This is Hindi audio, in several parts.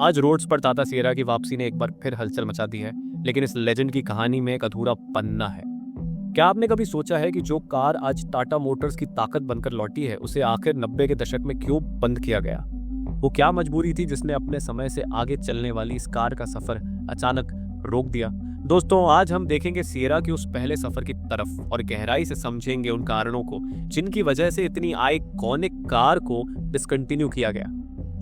आज रोड्स पर टाटा सिएरा की वापसी ने एक बार फिर हलचल मचा दी है, लेकिन इस लेजेंड की कहानी में एक अधूरा पन्ना है। क्या आपने कभी सोचा है कि जो कार आज टाटा मोटर्स की ताकत बनकर लौटी है, उसे आखिर 90 के दशक में क्यों बंद किया गया? वो क्या मजबूरी थी जिसने अपने समय से आगे चलने वाली इस कार का सफर अचानक रोक दिया? दोस्तों, आज हम देखेंगे सिएरा के उस पहले सफर की तरफ और गहराई से समझेंगे उन कारणों को जिनकी वजह से इतनी आइकॉनिक कार को डिसकंटिन्यू किया गया।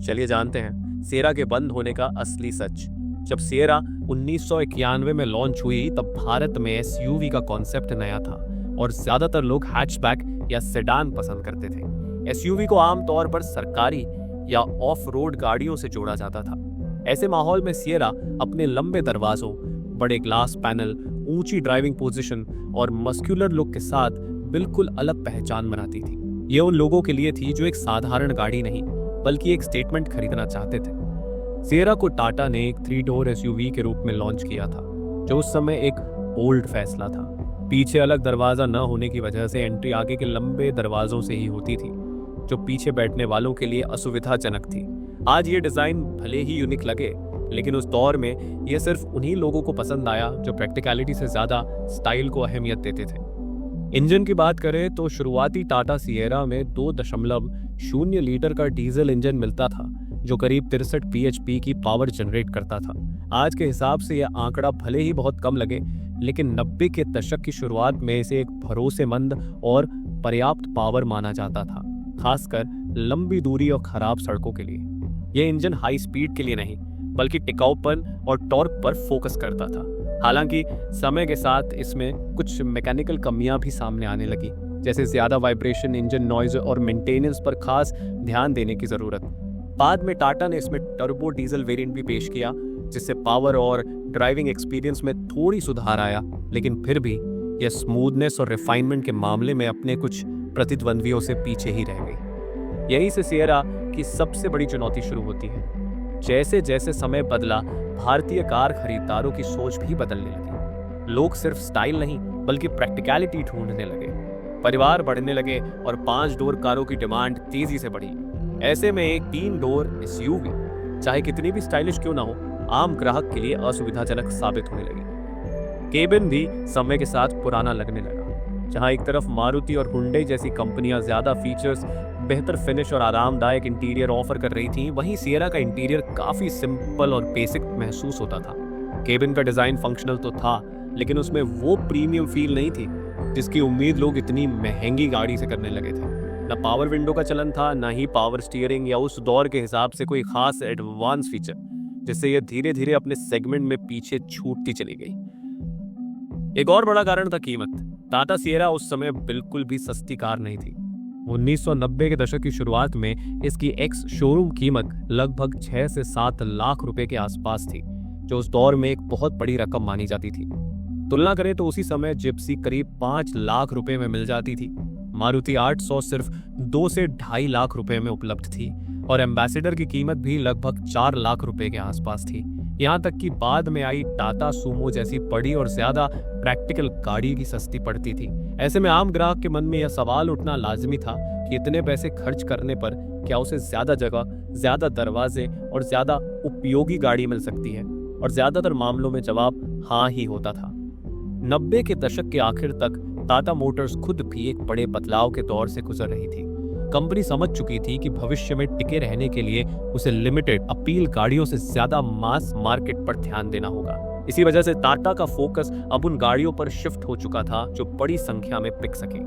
चलिए जानते हैं सिएरा के बंद होने का असली सच। जब सिएरा 1991 में लॉन्च हुई, तब भारत में एसयूवी का कॉन्सेप्ट नया था और ज्यादातर लोग हैचबैक या सेडान पसंद करते थे। एसयूवी को आमतौर पर सरकारी या ऑफ रोड गाड़ियों से जोड़ा जाता था। ऐसे माहौल में सिएरा अपने लंबे दरवाजों, बड़े ग्लास पैनल, ऊंची ड्राइविंग पोजीशन और मस्कुलर लुक के साथ बिल्कुल अलग पहचान बनाती थी। ये उन लोगों के लिए थी जो एक साधारण गाड़ी नहीं बल्कि एक स्टेटमेंट खरीदना चाहते थे। सिएरा को टाटा ने एक 3 डोर एसयूवी के रूप में लॉन्च किया था, जो उस समय एक बोल्ड फैसला था। पीछे अलग दरवाजा न होने की वजह से एंट्री आगे के लंबे दरवाजों से ही होती थी, जो पीछे बैठने वालों के लिए असुविधाजनक थी। आज ये डिजाइन भले ही यूनिक लगे, लेकिन उस दौर में यह सिर्फ उन्हीं लोगों को पसंद आया जो प्रैक्टिकलिटी से ज्यादा स्टाइल को अहमियत देते थे। इंजन की बात करें तो शुरुआती टाटा सिएरा में 2.0 लीटर का डीजल इंजन मिलता था, जो करीब 63 bhp की पावर जनरेट करता था। आज के हिसाब से यह आंकड़ा भले ही बहुत कम लगे, लेकिन 90 के दशक की शुरुआत में इसे एक भरोसेमंद और पर्याप्त पावर माना जाता था, खासकर लंबी दूरी और खराब सड़कों के लिए। यह इंजन हाई स्पीड के लिए नहीं बल्कि टिकाऊपन और टॉर्क पर फोकस करता था। हालांकि समय के साथ इसमें कुछ मैकेनिकल कमियां भी सामने आने लगी, जैसे ज्यादा वाइब्रेशन, इंजन नॉइज और मेंटेनेंस पर खास ध्यान देने की जरूरत। बाद में टाटा ने इसमें टर्बो डीजल वेरिएंट भी पेश किया, जिससे पावर और ड्राइविंग एक्सपीरियंस में थोड़ी सुधार आया, लेकिन फिर भी यह स्मूथनेस और रिफाइनमेंट के मामले में अपने कुछ प्रतिद्वंद्वियों से पीछे ही रह गई। यही से सिएरा की सबसे बड़ी चुनौती शुरू होती है। जैसे जैसे समय बदला, भारतीय कार खरीदारों की सोच भी बदलने लगी। लोग सिर्फ स्टाइल नहीं बल्कि प्रैक्टिकलिटी ढूंढने लगे। परिवार बढ़ने लगे और 5 डोर कारों की डिमांड तेजी से बढ़ी। ऐसे में एक 3 डोर एसयूवी, चाहे कितनी भी स्टाइलिश क्यों ना हो, आम ग्राहक के लिए असुविधाजनक साबित होने लगी। केबिन भी समय के साथ पुराना लगने लगा। जहां एक तरफ मारुति और हुंडई जैसी कंपनियां ज्यादा फीचर्स, बेहतर फिनिश और आरामदायक इंटीरियर ऑफर कर रही थीं, वहीं सिएरा का इंटीरियर काफी सिंपल और बेसिक महसूस होता था। केबिन का डिजाइन फंक्शनल तो था, लेकिन उसमें वो प्रीमियम फील नहीं थी जिसकी उम्मीद लोग इतनी महंगी गाड़ी से करने लगे थे। न पावर विंडो का चलन था, न ही पावर स्टीयरिंग या उस दौर के हिसाब से कोई खास एडवांस फीचर, जिससे यह धीरे धीरे अपने सेगमेंट में पीछे छूटती चली गई। एक और बड़ा कारण था कीमत। टाटा सिएरा उस समय बिल्कुल भी सस्ती कार नहीं थी। 1990 के दशक की शुरुआत में इसकी एक्स शोरूम कीमत लगभग 6 से 7 लाख रुपए के आसपास थी, जो उस दौर में एक बहुत बड़ी रकम मानी जाती थी। तुलना करें तो उसी समय जिप्सी करीब 5 लाख रुपए में मिल जाती थी, मारुति 800 सिर्फ 2 से 2.5 लाख रुपए में उपलब्ध थी और एम्बेसडर की कीमत भी लगभग 4 लाख रुपए के आसपास थी। यहाँ तक कि बाद में आई टाटा सूमो जैसी बड़ी और ज्यादा प्रैक्टिकल गाड़ी की सस्ती पड़ती थी। ऐसे में आम ग्राहक के मन में यह सवाल उठना लाजमी था कि इतने पैसे खर्च करने पर क्या उसे ज्यादा जगह, ज्यादा दरवाजे और ज्यादा उपयोगी गाड़ी मिल सकती है? और ज्यादातर मामलों में जवाब हाँ ही होता था। 90 के दशक के आखिर तक टाटा मोटर्स खुद भी एक बड़े बदलाव के दौर से गुजर रही थी। कंपनी समझ चुकी थी कि भविष्य में टिके रहने के लिए उसे लिमिटेड अपील गाड़ियों से ज्यादा मास मार्केट पर ध्यान देना होगा। इसी वजह से टाटा का फोकस अब उन गाड़ियों पर शिफ्ट हो चुका था जो बड़ी संख्या में बिक सके।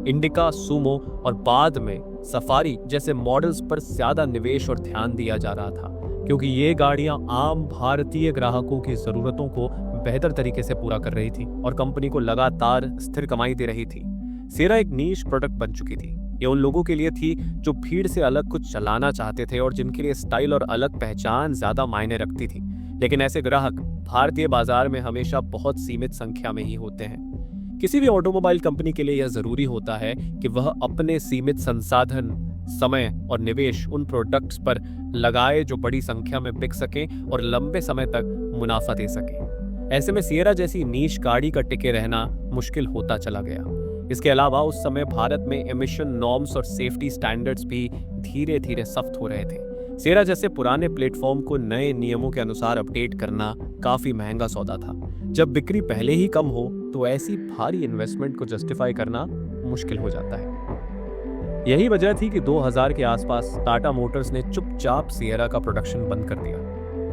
इंडिका, सूमो और बाद में सफारी जैसे मॉडल्स पर ज्यादा निवेश और ध्यान दिया जा रहा था, क्योंकि ये गाड़ियां आम भारतीय ग्राहकों की जरूरतों को बेहतर तरीके से पूरा कर रही थी और कंपनी को लगातार स्थिर कमाई दे रही थी। सिएरा एक नीश प्रोडक्ट बन चुकी थी। ये उन लोगों के लिए थी जो भीड़ से अलग कुछ चलाना चाहते थे और जिनके लिए स्टाइल और अलग पहचान ज्यादा मायने रखती थी। लेकिन ऐसे ग्राहक भारतीय बाजार में हमेशा बहुत सीमित संख्या में ही होते हैं। किसी भी ऑटोमोबाइल कंपनी के लिए यह जरूरी होता है कि वह अपने सीमित संसाधन, समय और निवेश उन प्रोडक्ट्स पर लगाए जो बड़ी संख्या में बिक सकें और लंबे समय तक मुनाफा दे सकें। ऐसे में सिएरा जैसी नीश गाड़ी का टिके रहना मुश्किल होता चला गया। इसके अलावा उस समय भारत में एमिशन नॉर्म्स और सेफ्टी स्टैंडर्ड्स भी धीरे धीरे सख्त हो रहे थे। सिएरा जैसे पुराने प्लेटफॉर्म को नए नियमों के अनुसार अपडेट करना काफी महंगा सौदा था। जब बिक्री पहले ही कम हो तो ऐसी भारी इन्वेस्टमेंट को जस्टिफाई करना मुश्किल हो जाता है। यही वजह थी कि 2000 के आसपास टाटा मोटर्स ने चुपचाप सिएरा का प्रोडक्शन बंद कर दिया।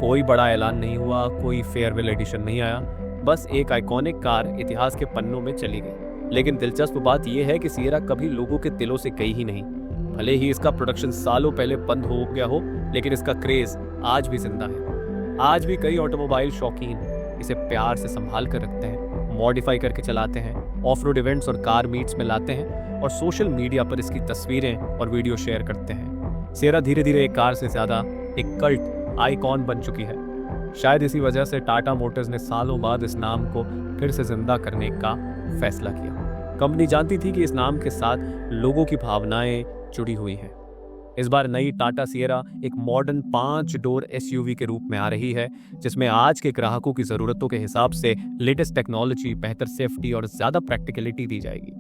कोई बड़ा ऐलान नहीं हुआ, कोई फेयरवेल एडिशन नहीं आया, बस एक आइकॉनिक कार इतिहास के पन्नों में चली गई। लेकिन दिलचस्प बात यह है कि सिएरा कभी लोगों के दिलों से गई ही नहीं। भले ही इसका प्रोडक्शन सालों पहले बंद हो गया हो, लेकिन इसका क्रेज आज भी जिंदा है। आज भी कई ऑटोमोबाइल शौकीन इसे प्यार से संभाल कर रखते हैं, मॉडिफाई करके चलाते हैं, ऑफ रोड इवेंट्स और कार मीट्स में लाते हैं और सोशल मीडिया पर इसकी तस्वीरें और वीडियो शेयर करते हैं। सिएरा धीरे धीरे एक कार से ज्यादा एक कल्ट आइकॉन बन चुकी है। शायद इसी वजह से टाटा मोटर्स ने सालों बाद इस नाम को फिर से जिंदा करने का फैसला किया। कंपनी जानती थी कि इस नाम के साथ लोगों की भावनाएं जुड़ी हुई हैं। इस बार नई टाटा सिएरा एक मॉडर्न 5 डोर एसयूवी के रूप में आ रही है, जिसमें आज के ग्राहकों की जरूरतों के हिसाब से लेटेस्ट टेक्नोलॉजी, बेहतर सेफ्टी और ज्यादा प्रैक्टिकलिटी दी जाएगी।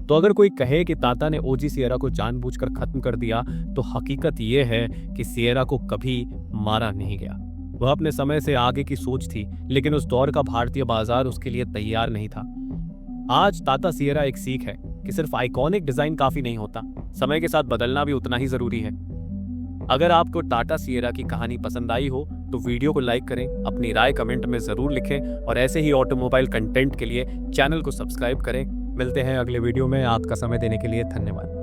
तो अगर कोई कहे कि टाटा ने ओजी सिएरा को जानबूझकर खत्म कर दिया, तो हकीकत यह है कि सिएरा को कभी मारा नहीं गया। वह अपने समय से आगे की सोच थी, लेकिन उस दौर का भारतीय बाजार उसके लिए तैयार नहीं था। आज टाटा सिएरा एक सीख है कि सिर्फ आइकॉनिक डिजाइन काफी नहीं होता, समय के साथ बदलना भी उतना ही जरूरी है। अगर आपको टाटा सिएरा की कहानी पसंद आई हो तो वीडियो को लाइक करें, अपनी राय कमेंट में जरूर लिखें और ऐसे ही ऑटोमोबाइल कंटेंट के लिए चैनल को सब्सक्राइब करें। मिलते हैं अगले वीडियो में। आपका समय देने के लिए धन्यवाद।